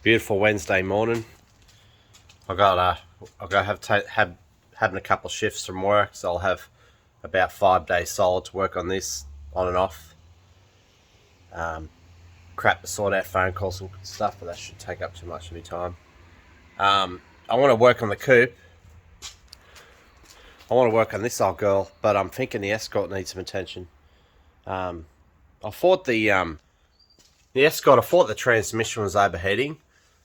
Beautiful Wednesday morning. I've got having a couple of shifts from work, so I'll have about 5 days solid to work on this on and off. Crap to sort out phone calls and stuff, but that should take up too much of my time. I want to work on the coupe. I want to work on this old girl, but I'm thinking the Escort needs some attention. I thought the Escort, I thought the transmission was overheating,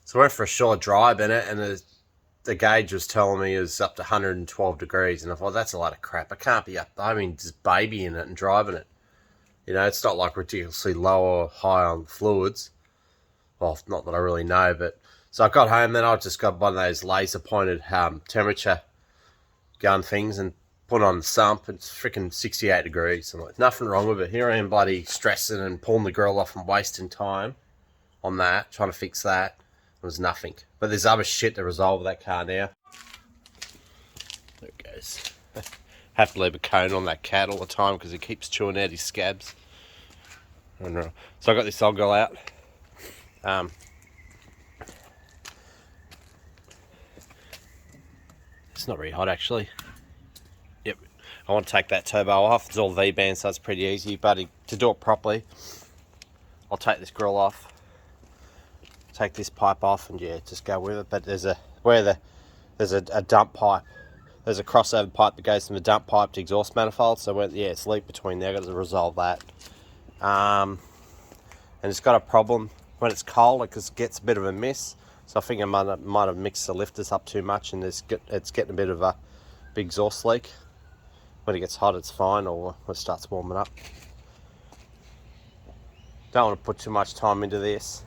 so I went for a short drive in it, and the gauge was telling me it was up to 112 degrees, and I thought, that's a lot of crap. I can't be up, I mean, just babying it and driving it. You know, it's not like ridiculously low or high on fluids. Well, not that I really know, but... So I got home, then I just got one of those laser-pointed temperature gun things and put on the sump. It's freaking 68 degrees. I'm like, nothing wrong with it. Here I am bloody stressing and pulling the grill off and wasting time on that, trying to fix that. There was nothing. But there's other shit to resolve with that car now. There it goes. Have to leave a cone on that cat all the time because he keeps chewing out his scabs. I don't know. So I got this old girl out. It's not very hot actually. Yep. I want to take that turbo off. It's all V-band, so it's pretty easy. But to do it properly, I'll take this grill off, take this pipe off, and yeah, just go with it. But there's a dump pipe. There's a crossover pipe that goes from the dump pipe to exhaust manifold. So yeah, it's leaked between there. I've got to resolve that. And it's got a problem when it's cold because it gets a bit of a mist. So I think I might have mixed the lifters up too much, and it's getting a bit of a big exhaust leak. When it gets hot, it's fine, or when it starts warming up. Don't want to put too much time into this.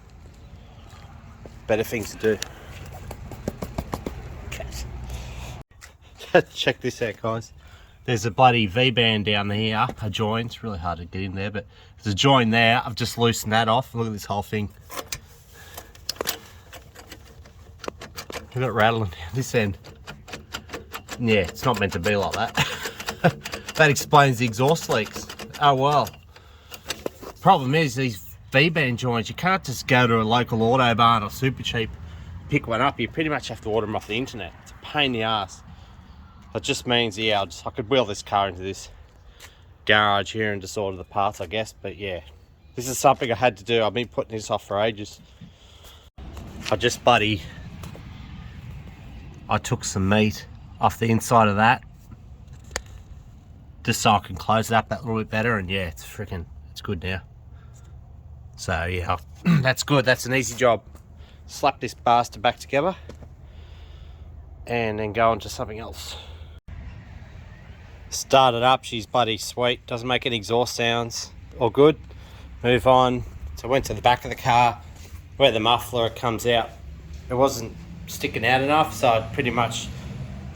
Better things to do. Check this out, guys. There's a bloody V-band down here, a join. It's really hard to get in there, but there's a join there. I've just loosened that off. Look at this whole thing. Look at it rattling down this end. Yeah, it's not meant to be like that. That explains the exhaust leaks. Oh well. Problem is, these V-band joints, you can't just go to a local auto barn or super cheap, pick one up. You pretty much have to order them off the internet. It's a pain in the ass. It just means, yeah, I could wheel this car into this garage here and just order the parts, I guess. But yeah, this is something I had to do. I've been putting this off for ages. I took some meat off the inside of that just so I can close it up that little bit better, and yeah, it's good now. So yeah, that's good. That's an easy job. Slap this bastard back together and then go on to something else. Start it up, she's bloody sweet, doesn't make any exhaust sounds, all good. Move on. So I went to the back of the car where the muffler comes out. It wasn't sticking out enough, so pretty much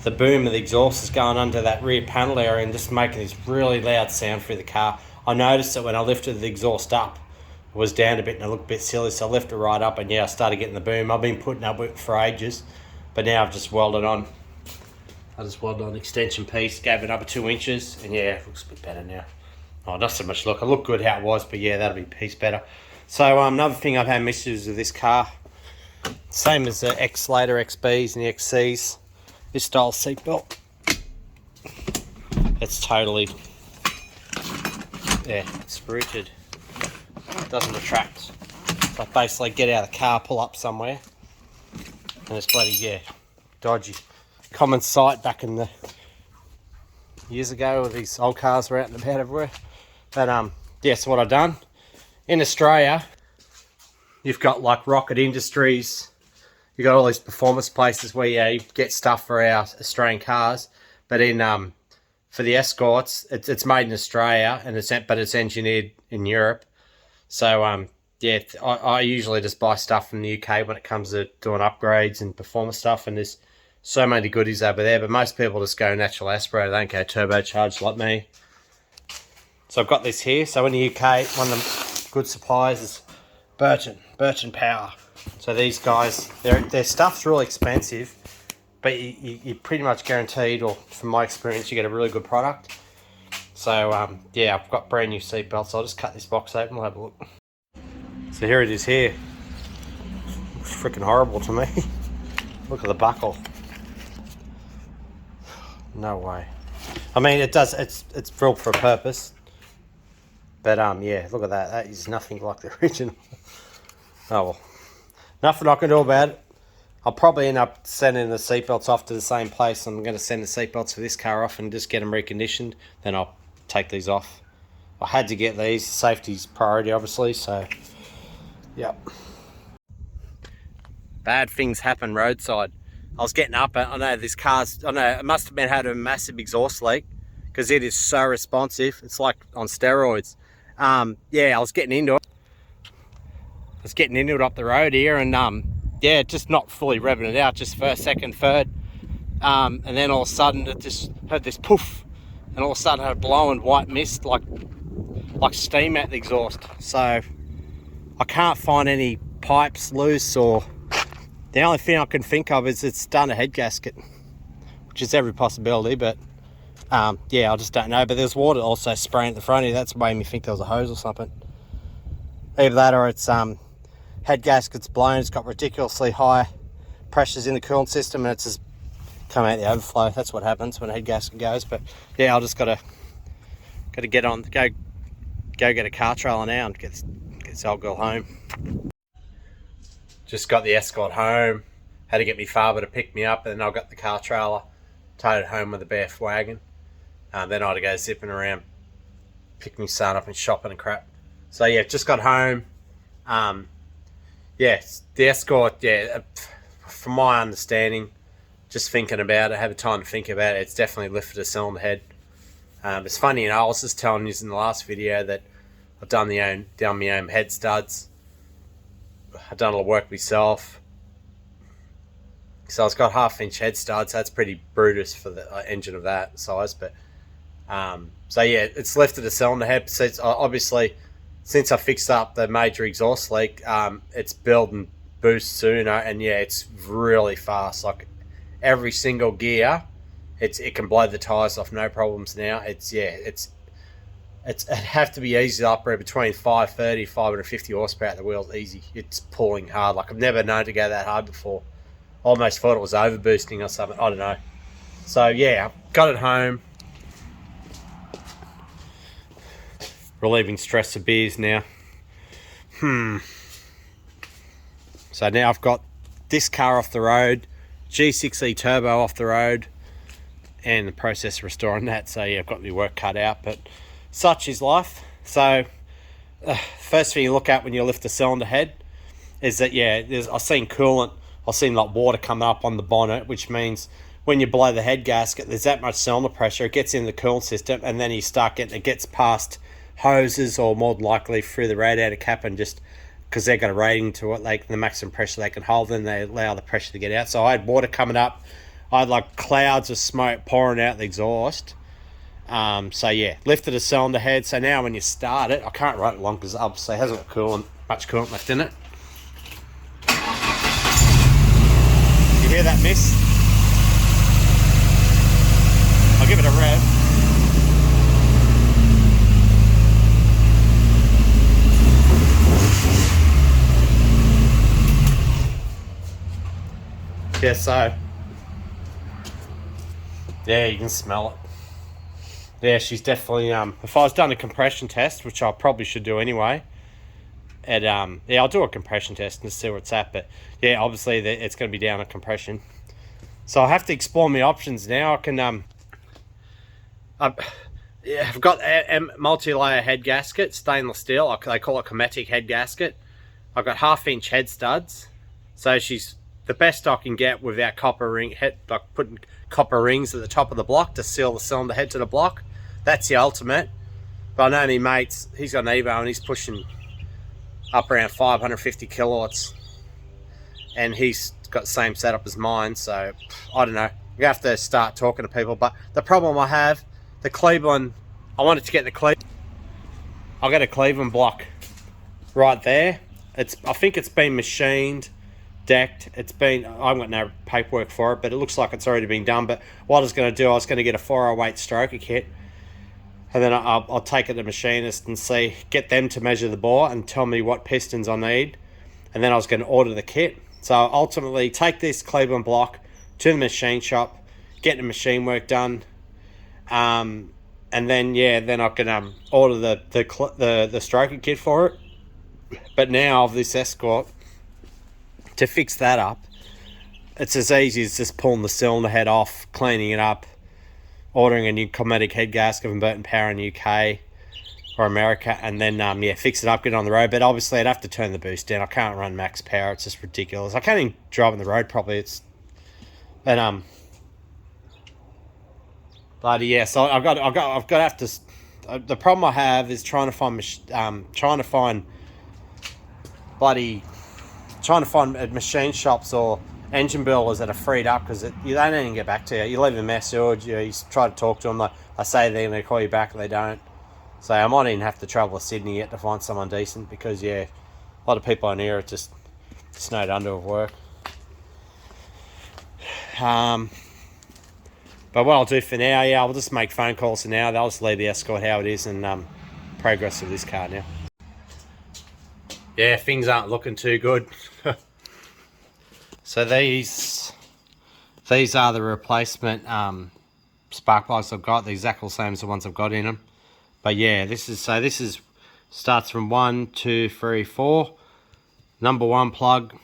the boom of the exhaust is going under that rear panel area and just making this really loud sound through the car. I noticed that when I lifted the exhaust up, it was down a bit and it looked a bit silly, so I lifted it right up, and yeah, I started getting the boom. I've been putting up with it for ages, but now I've just welded on. I just welded on an extension piece, gave it another 2 inches, and yeah, it looks a bit better now. Oh, not so much look. It looked good how it was, but yeah, that'll be a piece better. So another thing I've had issues with this car, same as the later XBs and the XCs, this style seatbelt. It's totally, yeah, it's spirited. It doesn't retract. So I basically get out of the car, pull up somewhere, and it's bloody, yeah, dodgy. Common sight back in the years ago with these old cars were out and about everywhere. But yeah, so what I've done in Australia, you've got like Rocket Industries, you've got all these performance places where you get stuff for our Australian cars. But in for the Escorts, it's made in Australia and it's engineered in Europe. So yeah, I usually just buy stuff from the UK when it comes to doing upgrades and performance stuff, and there's so many goodies over there, but most people just go natural aspirated. They don't go turbocharged like me. So I've got this here. So in the UK, one of the good suppliers is Birch and Power. So these guys, their stuff's really expensive, but you're pretty much guaranteed, or from my experience, you get a really good product. So yeah, I've got brand new seat belts. I'll just cut this box open, we'll have a look. So here it is here. freaking horrible to me. Look at the buckle. No way. I mean, it does. It's built for a purpose. But yeah, look at that. That is nothing like the original. Oh well, nothing I can do about it. I'll probably end up sending the seatbelts off to the same place. I'm going to send the seatbelts for this car off and just get them reconditioned. Then I'll take these off. I had to get these. Safety's priority, obviously. So, yep. Bad things happen roadside. I was getting up. I know this car's. I know it must have been had a massive exhaust leak because it is so responsive. It's like on steroids. Yeah, I was getting into it. I was getting into it up the road here, and yeah, just not fully revving it out, just first, second, third. And then all of a sudden it just heard this poof, and all of a sudden I had blowing white mist like steam out the exhaust. So I can't find any pipes loose, or the only thing I can think of is it's done a head gasket, which is every possibility, but yeah, I just don't know. But there's water also spraying at the front here. That's made me think there was a hose or something. Either that or it's head gasket's blown. It's got ridiculously high pressures in the coolant system, and it's just come out the overflow. That's what happens when a head gasket goes. But yeah, I'll just gotta get on, go get a car trailer now and get this old girl home. Just got the Escort home. Had to get me father to pick me up, and then I got the car trailer, towed it home with a bare wagon. Then I had to go zipping around, pick my son up and shopping and crap. So yeah, just got home. Yeah, the Escort, yeah, from my understanding, just thinking about it, have time to think about it, it's definitely lifted a cylinder head. It's funny, I was just telling you in the last video that I've done my own head studs. I've done a lot of work myself. So it's got 1/2 inch head studs. That's pretty Brutus for the engine of that size. But so yeah, it's lifted a cylinder head. So it's obviously, since I fixed up the major exhaust leak, it's building boost sooner, and yeah, it's really fast. Like every single gear, it can blow the tires off, no problems now. It'd have to be easy to operate between 530, 550 horsepower at the wheels, easy. It's pulling hard. Like I've never known to go that hard before. Almost thought it was over boosting or something. I don't know. So yeah, I've got it home. Relieving stress of beers now. So now I've got this car off the road, G6E Turbo off the road, and the process of restoring that. So yeah, I've got my work cut out, but such is life. So first thing you look at when you lift the cylinder head is that, yeah, I've seen coolant, I've seen like water coming up on the bonnet, which means when you blow the head gasket, there's that much cylinder pressure, it gets in the coolant system, and then you start getting, it gets past hoses, or more than likely through the radiator cap, and just because they've got a rating to it, like the maximum pressure they can hold, then they allow the pressure to get out. So I had water coming up, I had like clouds of smoke pouring out the exhaust. So yeah, lifted a cylinder head. So now when you start it, I can't run it long because obviously it hasn't got much coolant left in it. You hear that mist? I'll give it a rev. Yeah, so yeah, you can smell it. Yeah, she's definitely if I was done a compression test, which I probably should do anyway, and yeah, I'll do a compression test and see where it's at. But yeah, obviously it's going to be down on compression, so I have to explore my options now. I can yeah, I've got a multi-layer head gasket, stainless steel. They call it chromatic head gasket. I've got 1/2 inch head studs, so she's the best I can get without copper ring head, like putting copper rings at the top of the block to seal the cylinder head to the block. That's the ultimate. But I know my mate's, he's got an Evo and he's pushing up around 550 kilowatts, and he's got the same setup as mine. So I don't know, you have to start talking to people. But the problem I have, the Cleveland, I wanted to get the Cleveland, I'll get a Cleveland block right there. I think it's been machined, decked. It's been, I haven't got no paperwork for it, but it looks like it's already been done. But what I was going to do, I was going to get a 408 stroker kit, and then I'll take it to the machinist and get them to measure the bore and tell me what pistons I need, and then I was going to order the kit, So ultimately, take this Cleveland block to the machine shop, get the machine work done, and then then I can order the stroker kit for it. But now of this Escort, to fix that up, it's as easy as just pulling the cylinder head off, cleaning it up, ordering a new cosmetic head gasket from Burton Power in the UK or America, and then fix it up, get on the road. But obviously I'd have to turn the boost down. I can't run max power, it's just ridiculous. I can't even drive on the road properly. Bloody yeah, so I've got to have to. The problem I have is trying to find machine shops or engine builders that are freed up, because they don't even get back to you. You leave a message, you try to talk to them. I say they're going to call you back, and they don't. So I might even have to travel to Sydney yet to find someone decent, because a lot of people in here are just snowed under with work. But what I'll do for now, I'll just make phone calls for now. I'll just leave the Escort how it is and progress with this car now. Yeah, things aren't looking too good. So these are the replacement spark plugs I've got. The exact same as the ones I've got in them. But yeah, this is starts from 1, 2, 3, 4. Number 1 plug,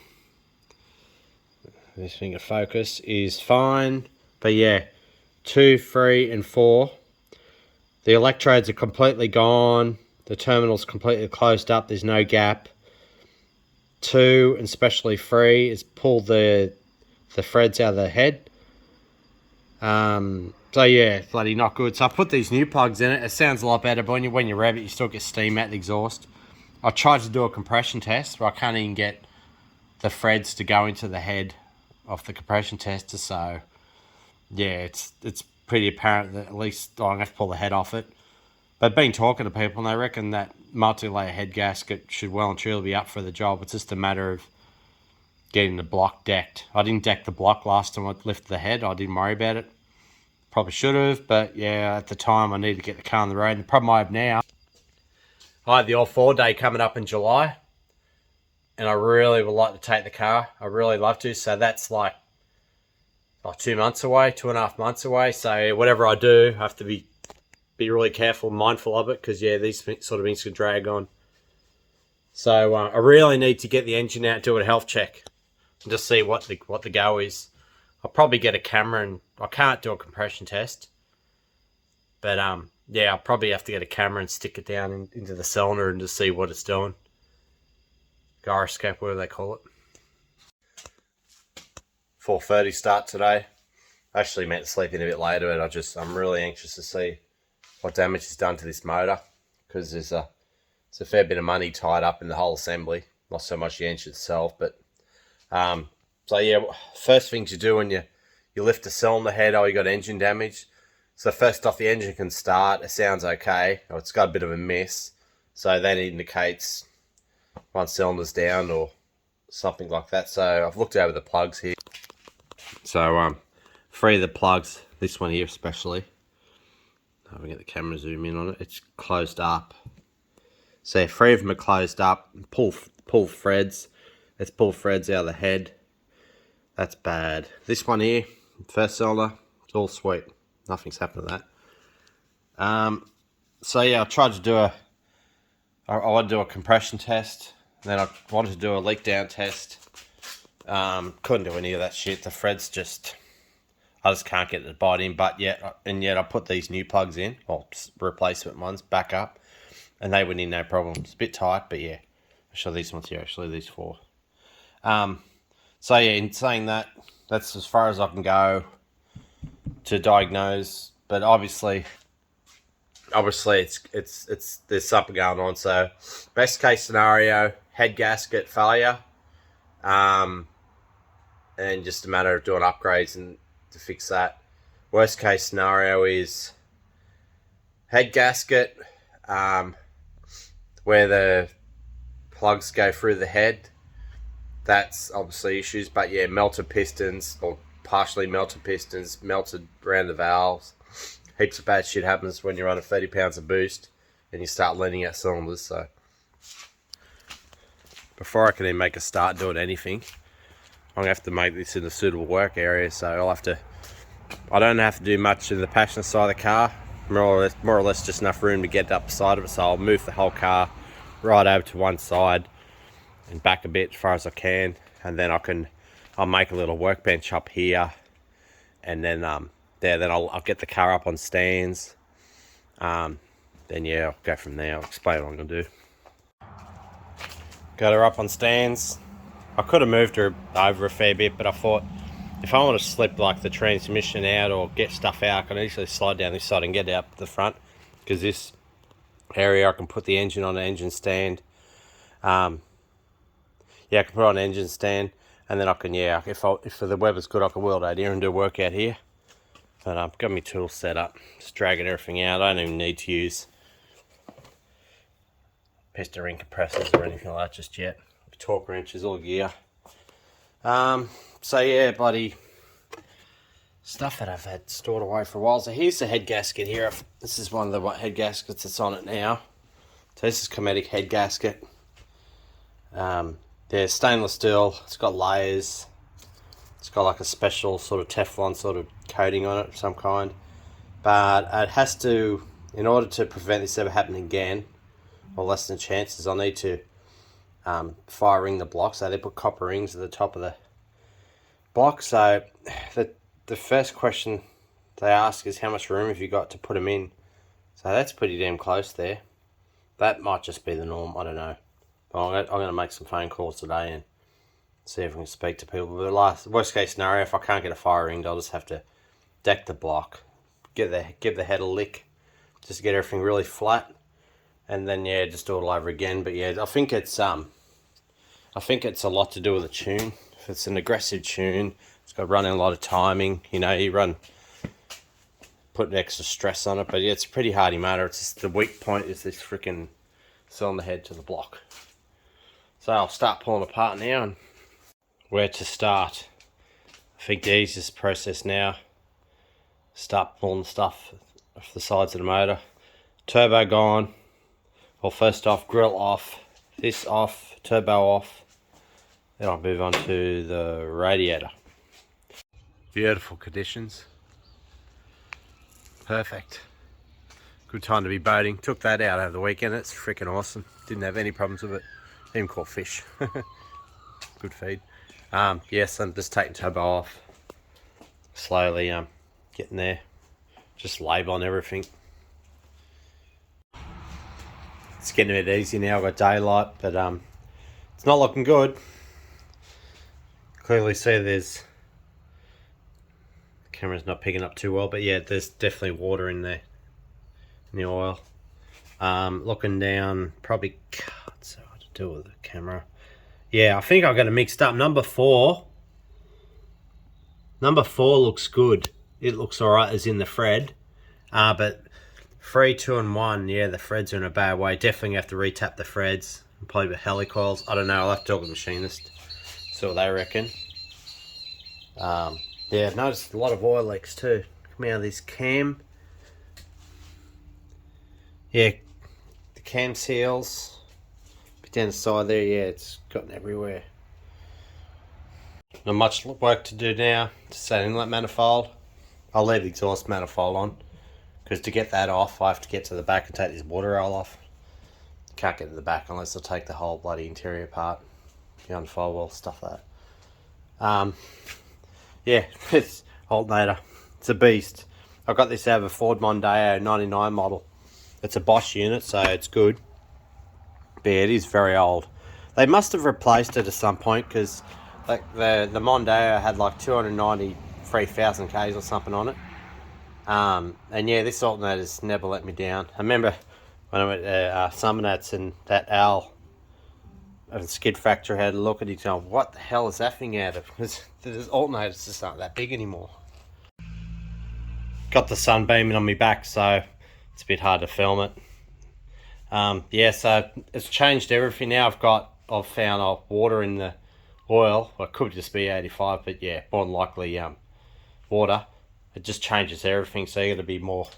this finger focus, is fine. But yeah, 2, 3, and 4. The electrodes are completely gone. The terminal's completely closed up. There's no gap. 2, and especially 3, is pull the threads out of the head. So yeah, bloody not good. So I put these new plugs in it. It sounds a lot better, but when you rev it, you still get steam out the exhaust. I tried to do a compression test, but I can't even get the threads to go into the head of the compression tester. So yeah, it's pretty apparent that at least I'm going to have to pull the head off it. But been talking to people, and they reckon that multi-layer head gasket should well and truly be up for the job. It's just a matter of getting the block decked. I didn't deck the block last time I lifted the head. I didn't worry about it. Probably should have, but yeah, at the time I needed to get the car on the road. And the problem I have now, I have the All-4 day coming up in July, and I really would like to take the car. I really love to. So that's like 2 months away, 2.5 months away. So whatever I do, I have to be really careful, mindful of it, because these sort of things can drag on. So I really need to get the engine out, do a health check, and just see what the go is. I'll probably get a camera, and I can't do a compression test, but I'll probably have to get a camera and stick it down into the cylinder and just see what it's doing. Gyroscope, whatever they call it. 4:30 start today. I actually meant to sleep in a bit later, but I'm really anxious to see what damage is done to this motor, because there's a fair bit of money tied up in the whole assembly, not so much the engine itself. But so yeah, first things you do when you lift the cylinder head, you got engine damage. So first off, the engine can start, it sounds okay, or it's got a bit of a miss, so that indicates one cylinder's down or something like that. So I've looked over the plugs here. So 3 of the plugs, this one here especially, I'll get the camera zoom in on it, it's closed up. So 3 of them are closed up. Pull threads. Let's pull threads out of the head. That's bad. This one here, first cylinder, it's all sweet. Nothing's happened to that. So yeah, I tried to do I wanted to do a compression test. Then I wanted to do a leak down test. Couldn't do any of that shit. The threads I just can't get it to bite in. But yet I put these new plugs in, or replacement ones, back up, and they went in no problem. It's a bit tight, but yeah. I'll show these ones here, actually, these 4. So yeah, in saying that, that's as far as I can go to diagnose. But obviously it's there's something going on. So best case scenario, head gasket failure, and just a matter of doing upgrades and to fix that. Worst case scenario is head gasket, where the plugs go through the head. That's obviously issues, but yeah, melted pistons or partially melted pistons, melted around the valves. Heaps of bad shit happens when you're running 30 pounds of boost and you start leaning out cylinders. So before I can even make a start doing anything, I'm gonna have to make this in a suitable work area, so I don't have to do much in the passenger side of the car, more or less just enough room to get up the side of it, so I'll move the whole car right over to one side and back a bit as far as I can, and then I'll make a little workbench up here, and then then I'll get the car up on stands. Then yeah, I'll go from there. I'll explain what I'm gonna do. Got her up on stands. I could have moved her over a fair bit, but I thought if I want to slip like the transmission out or get stuff out, I can easily slide down this side and get out the front, because this area I can put the engine on an engine stand. Yeah, I can put it on an engine stand, and then I can, yeah, if the weather's good, I can wheel it out here and do work out here. But I've got my tools set up, just dragging everything out. I don't even need to use piston ring compressors or anything like that just yet. Torque wrenches, all gear. So yeah, bloody stuff that I've had stored away for a while. So here's the head gasket here. This is one of the head gaskets that's on it now. So this is Cometic head gasket. Yeah, stainless steel. It's got layers. It's got like a special sort of Teflon sort of coating on it of some kind. But it has to, in order to prevent this ever happening again, or less than chances, I'll need to fire ring the block. So they put copper rings at the top of the block. So the first question they ask is how much room have you got to put them in. So that's pretty damn close there. That might just be the norm, I don't know. But I'm going to make some phone calls today and see if we can speak to people. But worst case scenario, if I can't get a fire ringed, I'll just have to deck the block, give the head a lick, just to get everything really flat, and then yeah, just do it all over again. But yeah, I think it's a lot to do with the tune. If it's an aggressive tune, it's got running a lot of timing. You know, you put extra stress on it. But yeah, it's a pretty hardy motor. It's just the weak point is this freaking cylinder head to the block. So I'll start pulling apart now. And where to start? I think the easiest process now, start pulling stuff off the sides of the motor. Turbo gone. Well, first off, grill off, this off, turbo off. Then I'll move on to the radiator. Beautiful conditions. Perfect. Good time to be boating. Took that out over the weekend. It's freaking awesome. Didn't have any problems with it. Even caught fish. Good feed. Yes, I'm just taking turbo off. Slowly getting there. Just labeling everything. It's getting a bit easy now. I've got daylight, but it's not looking good. Clearly see the camera's not picking up too well, but yeah, there's definitely water in there, in the oil. Looking down, probably can't see what to do with the camera. Yeah, I think I got it mixed up. Number four looks good. It looks alright as in the thread. But 3, 2 and 1, yeah, the threads are in a bad way. Definitely have to retap the threads. Probably with helicoils. I don't know, I'll have to talk to the machinist. See what they reckon. Yeah, noticed a lot of oil leaks too. Coming out of this cam. Yeah, the cam seals. Bit down the side there, yeah, it's gotten everywhere. Not much work to do now. Just that inlet manifold. I'll leave the exhaust manifold on, because to get that off, I have to get to the back and take this water roll off. Can't get to the back unless I take the whole bloody interior apart. Behind the firewall, stuff like that. Yeah, it's alternator. It's a beast. I got this out of a Ford Mondeo 99 model. It's a Bosch unit, so it's good. But yeah, it is very old. They must have replaced it at some point, because like the Mondeo had like 293,000 Ks or something on it. And yeah, this alternator's never let me down. I remember when I went to Summernats and that owl of the skid factory had a look at it going, what the hell is that thing out of? Because the alternators just aren't that big anymore. Got the sun beaming on me back, so it's a bit hard to film it. Yeah, so it's changed everything now. I've found water in the oil. Well, it could just be 85, but yeah, more than likely water. It just changes everything, so you got to be more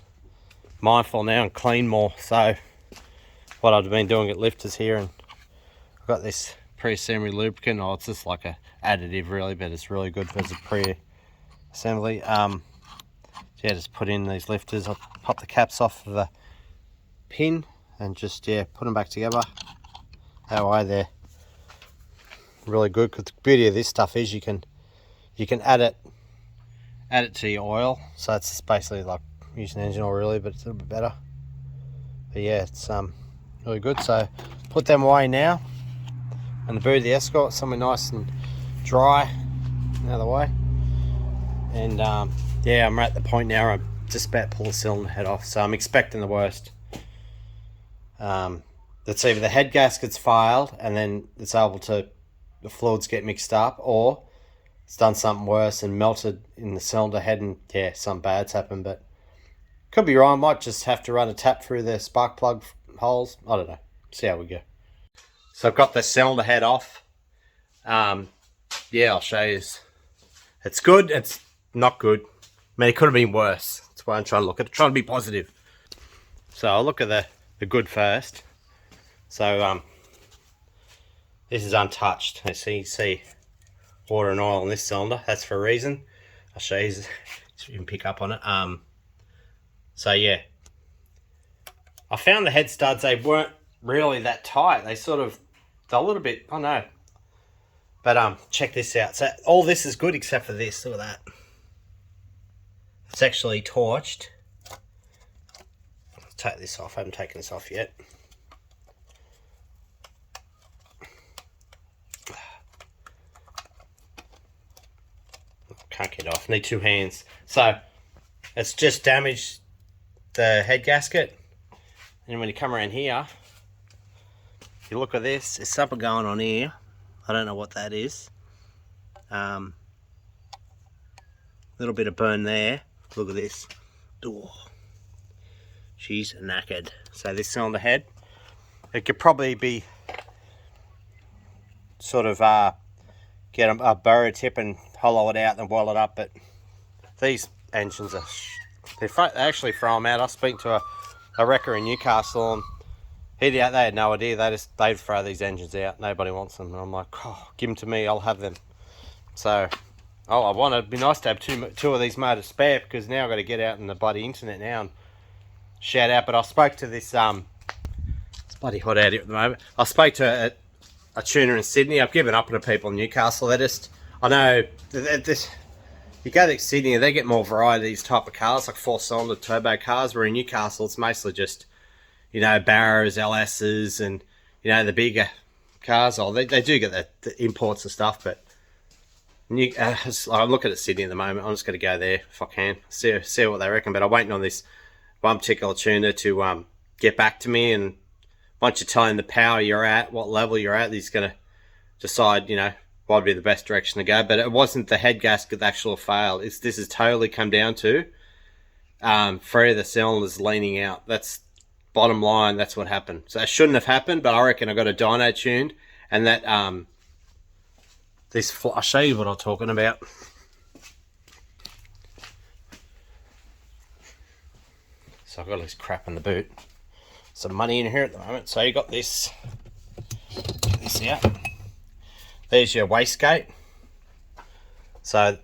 mindful now and clean more. So what I've been doing at lifters here, and I've got this pre-assembly lubricant. Oh, it's just like a additive really, but it's really good as a pre-assembly. Yeah, just put in these lifters. I'll pop the caps off of the pin and just, yeah, put them back together. That way they're really good, because the beauty of this stuff is you can add it to your oil. So it's just basically like using engine oil really, but it's a little bit better. But yeah, it's really good. So put them away now, and the boot of the Escort somewhere nice and dry out of the way. And yeah, I'm at the point now where I'm just about to pull the cylinder head off, so I'm expecting the worst. That's either the head gasket's failed and then it's able to, the fluids get mixed up, or it's done something worse and melted in the cylinder head, and yeah, something bad's happened. But could be wrong. Might just have to run a tap through the spark plug holes. I don't know. See how we go. So I've got the cylinder head off. Yeah, I'll show you. It's good. It's not good. I mean, it could have been worse. That's why I'm trying to look at it. Trying to be positive. So I'll look at the good first. So this is untouched. You see water and oil in this cylinder. That's for a reason. I'll show you so you can pick up on it. So yeah, I found the head studs, they weren't really that tight. They sort of, they're a little bit, I know. But check this out. So all this is good except for this. Look at that. It's actually torched. Let's take this off. I haven't taken this off yet. Can't get it off. Need two hands. So it's just damaged the head gasket. And when you come around here, you look at this, there's something going on here. I don't know what that is. Little bit of burn there. Look at this. Oh, she's knackered. So this cylinder head, it could probably be sort of get a burrow tip and hollow it out and weld it up, but these engines are they actually throw them out. I was speaking to a wrecker in Newcastle, and they had no idea. They'd throw these engines out. Nobody wants them. And I'm like, oh, give them to me. I'll have them. So, it'd be nice to have two of these motors spare, because now I've got to get out in the bloody internet now and shout out. But I spoke to this, it's bloody hot out here at the moment. I spoke to a tuner in Sydney. I've given up on the people in Newcastle. I know, you go to Sydney, they get more variety of these type of cars, like 4-cylinder turbo cars, where in Newcastle it's mostly just, you know, Barrows, LS's, and, you know, the bigger cars. They do get the imports and stuff, but I'm looking at Sydney at the moment. I'm just going to go there if I can, see what they reckon. But I'm waiting on this one particular tuner to get back to me, and once you tell him the power you're at, what level you're at, he's going to decide, you know, what would be the best direction to go. But it wasn't the head gasket that actually failed. This has totally come down to 3 of the cylinders leaning out. That's bottom line. That's what happened. So it shouldn't have happened, but I reckon I got a dyno tuned, and that I'll show you what I'm talking about. So I've got all this crap in the boot. Some money in here at the moment. So you got this. Get this out. There's your wastegate. So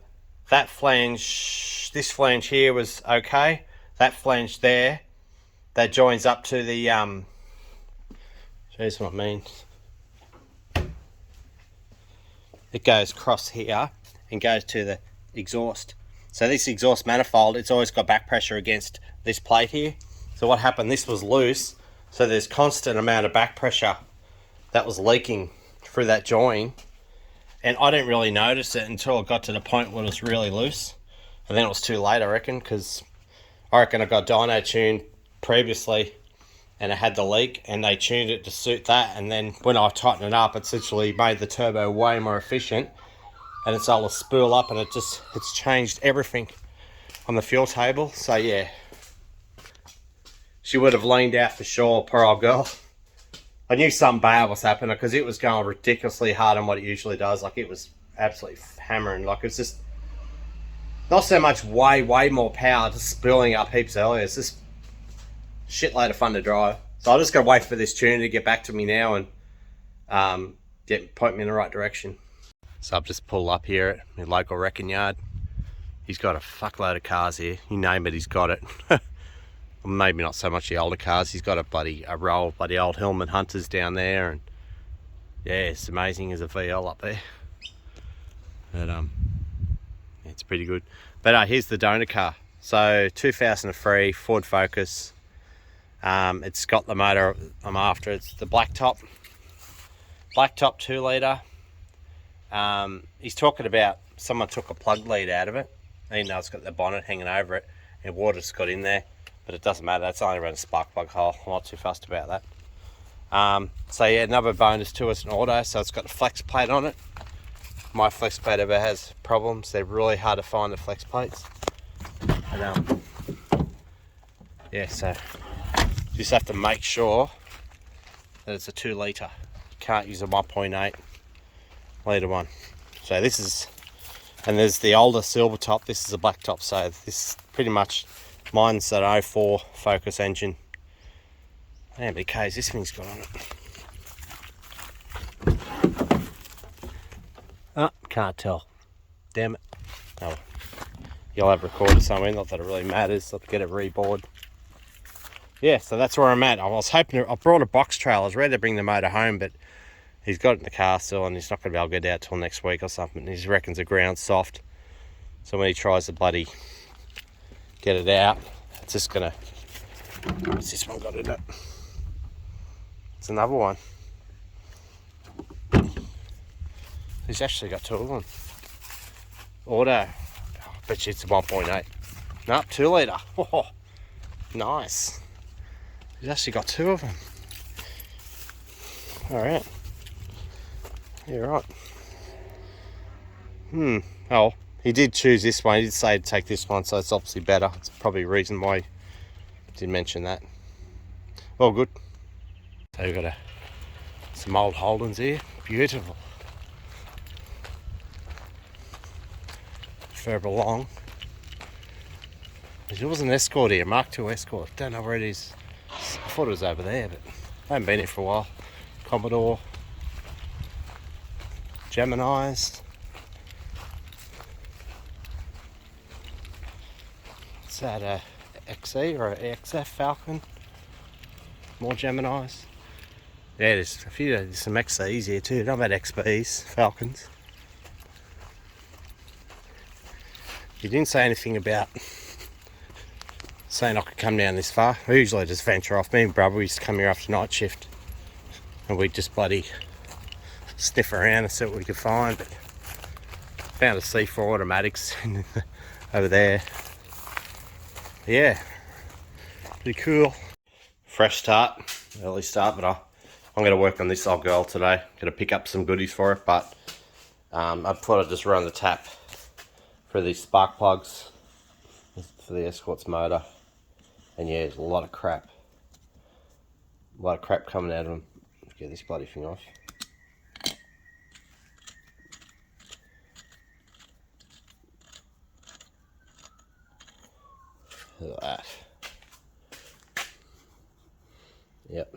that flange, this flange here was okay. That flange there, that joins up to the show you what I mean. It goes across here and goes to the exhaust. So this exhaust manifold, it's always got back pressure against this plate here. So what happened, this was loose, so there's constant amount of back pressure that was leaking through that join, and I didn't really notice it until it got to the point where it was really loose, and then it was too late, I reckon, because I reckon I got dyno tuned previously and it had the leak, and they tuned it to suit that, and then when I tightened it up, it essentially made the turbo way more efficient, and it's able to spool up, and it's changed everything on the fuel table. So yeah, she would have leaned out for sure, poor old girl. I knew something bad was happening, because it was going ridiculously hard on what it usually does. Like, it was absolutely hammering. Like, it's just not so much way more power, just spooling up heaps earlier. It's just shitload of fun to drive. So I just got to wait for this tuner to get back to me now, and point me in the right direction. So I've just pulled up here at my local wrecking yard. He's got a fuckload of cars here. You name it, he's got it. Maybe not so much the older cars. He's got a row of bloody old Hillman Hunters down there, and yeah, it's amazing. There's a VL up there. But it's pretty good. But here's the donor car. So 2003 Ford Focus. It's got the motor I'm after. It's the blacktop 2 litre. He's talking about someone took a plug lead out of it, even though it's got the bonnet hanging over it and water's got in there, but it doesn't matter. That's only around a spark plug hole. I'm not too fussed about that. So yeah, another bonus to it's an auto, so it's got a flex plate on it. My flex plate ever has problems. They're really hard to find, the flex plates. And yeah, so you just have to make sure that it's a 2 litre. You can't use a 1.8 litre one. So this is, and there's the older silver top, this is a black top, so this pretty much, mine's an 04 Focus engine. How many Ks this thing's got on it? Oh, can't tell. Damn it. Oh, you'll have recorded somewhere, not that it really matters. I'll get it reboard. Yeah, so that's where I'm at. I was hoping I brought a box trailer. I was ready to bring the motor home, but he's got it in the car still, and he's not going to be able to get out till next week or something. He reckons the ground's soft. So when he tries to bloody get it out, it's just going to... What's this one got in it? It's another one. He's actually got 2 of them. Auto. Oh, I bet you it's a 1.8. Nope, 2 litre. Oh, nice. He's actually got 2 of them. Alright. Yeah, right. Oh, he did choose this one. He did say to take this one, so it's obviously better. It's probably a reason why he did mention that. All good. So we've got some old Holdens here. Beautiful. Further along. There was an Escort here, Mk2 Escort. Don't know where it is. I thought it was over there, but I haven't been here for a while. Commodore. Geminis. What's that, XE or a XF Falcon? More Geminis. Yeah, there's a few, there's some XEs here too. Not about XBs, Falcons. He didn't say anything about saying I could come down this far. I usually just venture off. Me and brother, we used to come here after night shift, and we'd just bloody sniff around and see what we could find. But found a C4 automatics over there. Yeah, pretty cool. Fresh start, early start, but I'm going to work on this old girl today. Going to pick up some goodies for it, but I thought I'd just run the tap for these spark plugs for the Escort's motor. And yeah, there's a lot of crap. A lot of crap coming out of them. Let's get this bloody thing off. Look at that. Yep.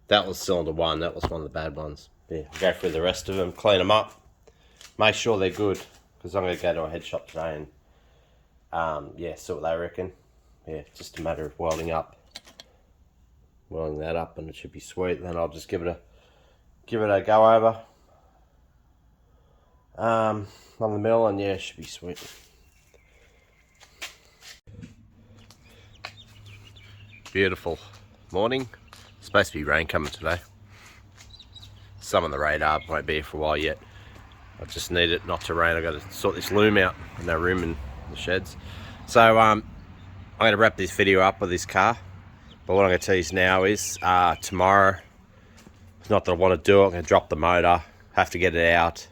That was cylinder 1. That was one of the bad ones. Yeah, go through the rest of them, clean them up, make sure they're good, because I'm going to go to a head shop today and yeah, see what they reckon. Yeah, just a matter of welding that up, and it should be sweet. Then I'll just give it a go over on the mill, and yeah, it should be sweet. Beautiful morning. Supposed to be rain coming today. Some on the radar, won't be here for a while yet. I just need it not to rain. I've got to sort this loom out. No room in the sheds. So I'm going to wrap this video up with this car. But what I'm going to tell you now is tomorrow, it's not that I want to do it, I'm going to drop the motor, have to get it out,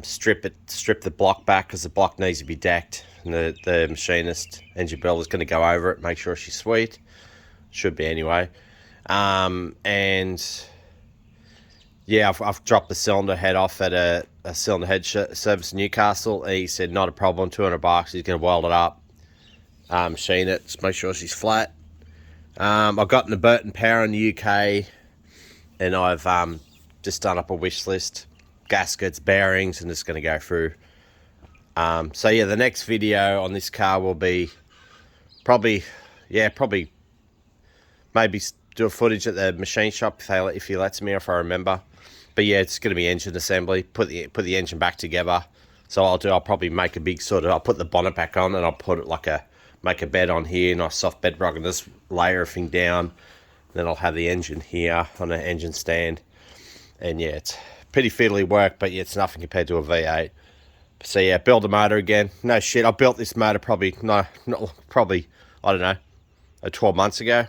strip the block back, because the block needs to be decked. And the machinist, engine builder, is going to go over it, make sure she's sweet. Should be anyway. And yeah, I've dropped the cylinder head off at a cylinder head service in Newcastle. He said not a problem, $200. He's going to weld it up, machine it, just make sure she's flat. I've gotten the Burton Power in the UK and I've just done up a wish list, gaskets, bearings, and just going to go through. So yeah, the next video on this car will be probably maybe do a footage at the machine shop if he lets me, or if I remember. But yeah, it's going to be engine assembly, put the engine back together. So I'll probably make a big I'll put the bonnet back on, and I'll put it make a bed on here, nice soft bed rock, and just layer everything down. Then I'll have the engine here on an engine stand. And yeah, it's pretty fiddly work, but yeah, it's nothing compared to a V8. So yeah, build the motor again. No shit, I built this motor probably, I don't know, 12 months ago.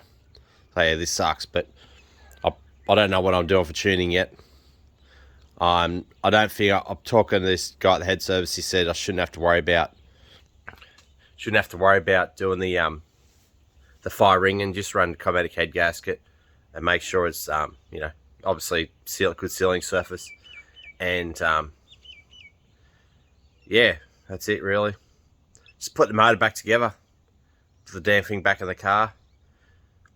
So yeah, this sucks, but I don't know what I'm doing for tuning yet. I don't think, I'm talking to this guy at the head service, he said I shouldn't have to worry about doing the fire ring, and just run chromatic head gasket and make sure it's, you know, obviously good sealing surface. And yeah, that's it really. Just put the motor back together, put the damn thing back in the car.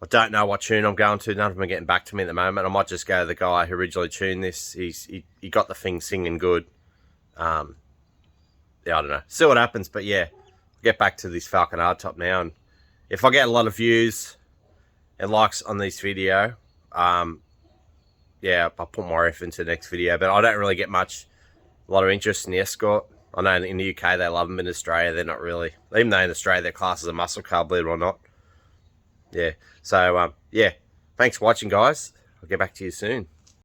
I don't know what tune I'm going to. None of them are getting back to me at the moment. I might just go to the guy who originally tuned this. He got the thing singing good. Yeah, I don't know. See what happens, but yeah, I'll get back to this Falcon hardtop now. And if I get a lot of views and likes on this video, yeah, I'll put more effort into the next video. But I don't really get a lot of interest in the Escort. I know in the UK they love them. In Australia they're not really. Even though in Australia they're classed as a muscle car, believe it or not. Yeah. So yeah. Thanks for watching, guys. I'll get back to you soon.